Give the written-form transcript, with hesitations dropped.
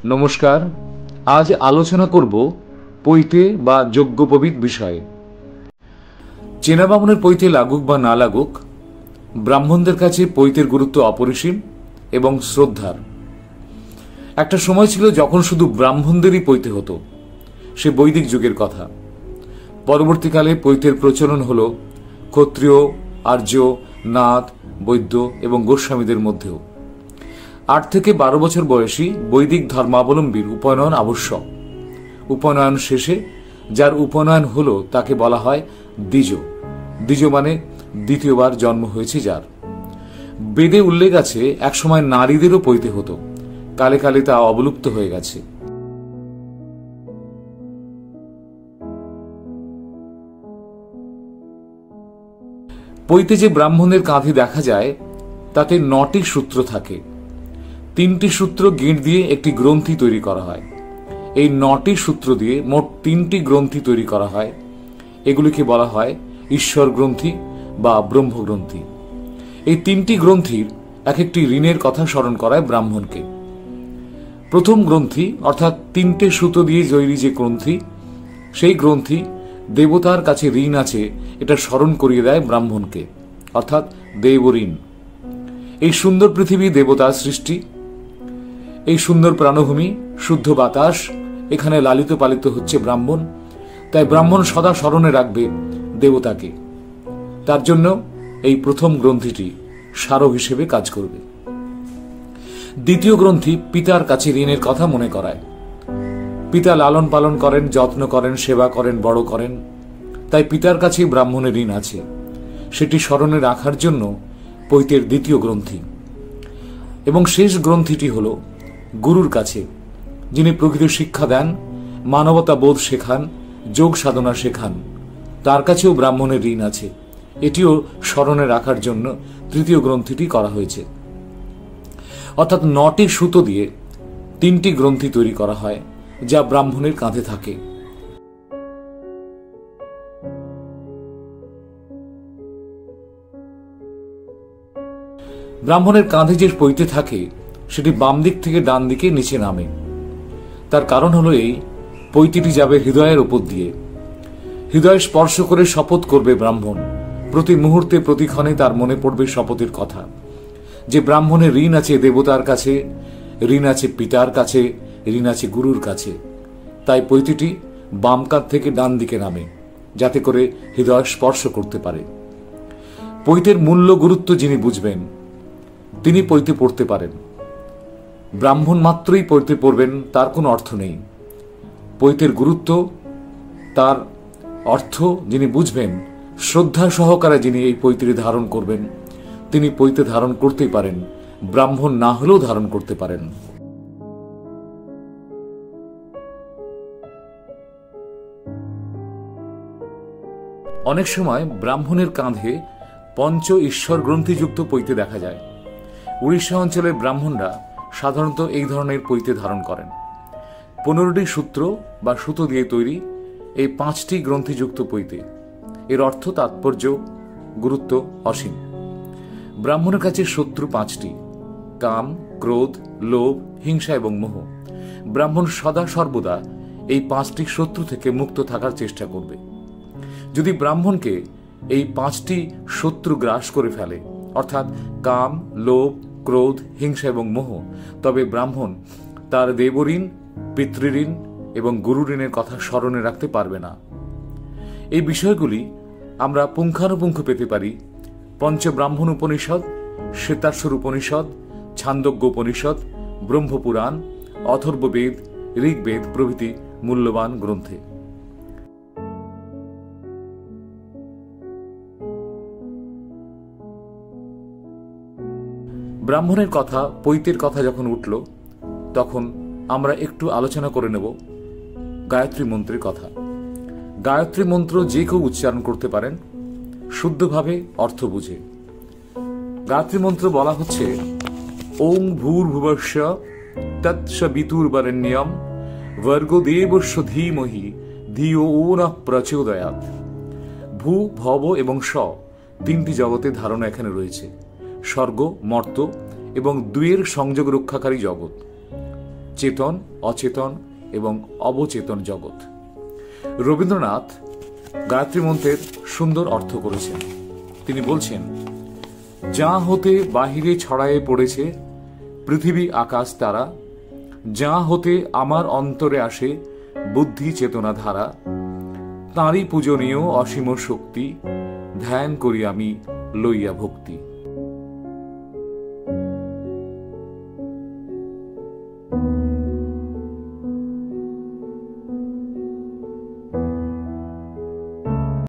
নমস্কার। আজ আলোচনা করব পৈতে বা যজ্ঞোপবীত বিষয়ে। চেনা বামুনের পৈতে লাগুক বা না লাগুক, ব্রাহ্মণদের কাছে পৈতের গুরুত্ব অপরিসীম এবং শ্রদ্ধার। একটা সময় ছিল যখন শুধু ব্রাহ্মণদেরই পৈতে হতো, সে বৈদিক যুগের কথা। পরবর্তীকালে পৈতের প্রচলন হল ক্ষত্রিয়, আর্য, নাথ, বৈদ্য এবং গোস্বামীদের মধ্যেও। 8 থেকে 12 বছর বয়সী বৈদিক ধর্মাবলম্বীর উপনয়ন আবশ্যক। উপনয়ন শেষে যার উপনয়ন হল তাকে বলা হয় দ্বিজ। দ্বিজ মানে দ্বিতীয়বার জন্ম হয়েছে যার। বেদে উল্লেখ আছে একসময় নারীদেরও পৈতে হতো, কালে কালে তা অবলুপ্ত হয়ে গেছে। পৈতে যে ব্রাহ্মণদের কাঁধে দেখা যায় তাতে 9টি সূত্র থাকে। 3টি সূত্র গিঁট দিয়ে একটি গ্রন্থি তৈরি করা হয়। এই 9টি সূত্র দিয়ে মোট 3টি গ্রন্থি তৈরি করা হয়। এগুলিকে বলা হয় ঈশ্বর গ্রন্থি বা ব্রহ্মগ্রন্থি। এই 3টি গ্রন্থির এক একটি ঋণের কথা স্মরণ করায় ব্রাহ্মণকে। প্রথম গ্রন্থি অর্থাৎ 3টে সুতো দিয়ে তৈরি যে গ্রন্থি, সেই গ্রন্থি দেবতার কাছে ঋণ আছে এটা স্মরণ করিয়ে দেয় ব্রাহ্মণকে, অর্থাৎ দেবঋণ। এই সুন্দর পৃথিবী দেবতার সৃষ্টি, এই সুন্দর প্রাণভূমি, শুদ্ধ বাতাস, এখানে লালিত পালিত হচ্ছে ব্রাহ্মণ। তাই ব্রাহ্মণ সদা স্মরণে রাখবে দেবতাকে। তার জন্য এই প্রথম গ্রন্থিটি স্মারক হিসেবে কাজ করবে। দ্বিতীয় গ্রন্থি পিতার কাছে ঋণের কথা মনে করায়। পিতা লালন পালন করেন, যত্ন করেন, সেবা করেন, বড় করেন, তাই পিতার কাছেই ব্রাহ্মণের ঋণ আছে, সেটি স্মরণে রাখার জন্য পৈতের দ্বিতীয় গ্রন্থি। এবং শেষ গ্রন্থিটি হল গুরুর কাছে, যিনি প্রকৃত শিক্ষা দেন, মানবতা বোধ শেখান, যোগ সাধনা শেখান, তার কাছেও ব্রাহ্মণের ঋণ আছে। এটিও স্মরণে রাখার জন্য তৃতীয় গ্রন্থিটি করা হয়েছে। অর্থাৎ 9টি সুতো দিয়ে 3টি গ্রন্থি তৈরি করা হয়, যা ব্রাহ্মণের কাঁধে থাকে। ব্রাহ্মণের কাঁধে যে পৈতে থাকে সেটি বাম দিক থেকে ডান দিকে নিচে নামে। তার কারণ হলো এই, পৈতেটি যাবে হৃদয়ের ওপর দিয়ে। হৃদয় স্পর্শ করে শপথ করবে ব্রাহ্মণ। প্রতি মুহূর্তে প্রতিক্ষণে তার মনে পড়বে শপথের কথা, যে ব্রাহ্মণের ঋণ আছে দেবতার কাছে, ঋণ আছে পিতার কাছে, ঋণ আছে গুরুর কাছে। তাই পৈতেটি বাম কাঁধ থেকে ডান দিকে নামে, যাতে করে হৃদয় স্পর্শ করতে পারে। পৈতের মূল্য গুরুত্ব যিনি বুঝবেন তিনি পৈতে পড়তে পারেন। ব্রাহ্মণ মাত্রই পৈতে পড়বেন তার কোনো অর্থ নেই। পৈতের গুরুত্ব, তার অর্থ যিনি বুঝবেন, শ্রদ্ধা সহকারে যিনি এই পৈতেটি ধারণ করবেন, তিনি পৈতে ধারণ করতেই পারেন, ব্রাহ্মণ না হলেও ধারণ করতে পারেন। অনেক সময় ব্রাহ্মণের কাঁধে পঞ্চ ঈশ্বর গ্রন্থিযুক্ত পৈতে দেখা যায়। উড়িষ্যা অঞ্চলের ব্রাহ্মণরা সাধারণত এই ধরনের পৈতে ধারণ করেন। 15টি সূত্র বা সুতো দিয়ে তৈরি এই 5টি গ্রন্থিযুক্ত পৈতে। এর অর্থ, তাৎপর্য, গুরুত্ব অসীম। ব্রাহ্মণের কাছে শত্রু 5টি: কাম, ক্রোধ, লোভ, হিংসা এবং মোহ। ব্রাহ্মণ সদা সর্বদা এই 5টি শত্রু থেকে মুক্ত থাকার চেষ্টা করবে। যদি ব্রাহ্মণকে এই 5টি শত্রু গ্রাস করে ফেলে, অর্থাৎ কাম, লোভ, ক্রোধ, হিংসা এবং মোহ, তবে ব্রাহ্মণ তার দেবঋণ, পিতৃঋণ এবং গুরু ঋণের কথা স্মরণে রাখতে পারবে না। এই বিষয়গুলি আমরা পুঙ্খানুপুঙ্খ পেতে পারি পঞ্চব্রাহ্মণ উপনিষদ, শ্বেতাশ্বর উপনিষদ, ছান্দোগ্য উপনিষদ, ব্রহ্মপুরাণ, অথর্ববেদ, ঋগ্বেদ প্রভৃতি মূল্যবান গ্রন্থে। ব্রাহ্মণের কথা, পৈতের কথা যখন উঠল, তখন আমরা একটু আলোচনা করে নেব গায়ত্রী মন্ত্রের কথা। গায়ত্রী মন্ত্র যে কেউ উচ্চারণ করতে পারেন, শুদ্ধভাবে, অর্থ বুঝে। গায়ত্রী মন্ত্র বলা হচ্ছে ওং ভূর্ভুবস্য তৎসবিতুর্বরেণ্যম ভর্গো দেবস্য ধীমহি ধিয়ো নঃ প্রচোদয়াৎ। ভূ, ভব এবং স 3টি জগতের ধারণা এখানে রয়েছে। স্বর্গ, মর্ত এবং দুয়ের সংযোগ রক্ষাকারী জগৎ। চেতন, অচেতন এবং অবচেতন জগৎ। রবীন্দ্রনাথ গায়ত্রী মন্ত্রের সুন্দর অর্থ করেছেন। তিনি বলছেন, যা হতে বাহিরে ছড়ায়ে পড়েছে পৃথিবী আকাশ তারা, যা হতে আমার অন্তরে আসে বুদ্ধি চেতনা ধারা, তাঁরই পূজনীয় অসীম শক্তি, ধ্যান করি আমি লইয়া ভক্তি।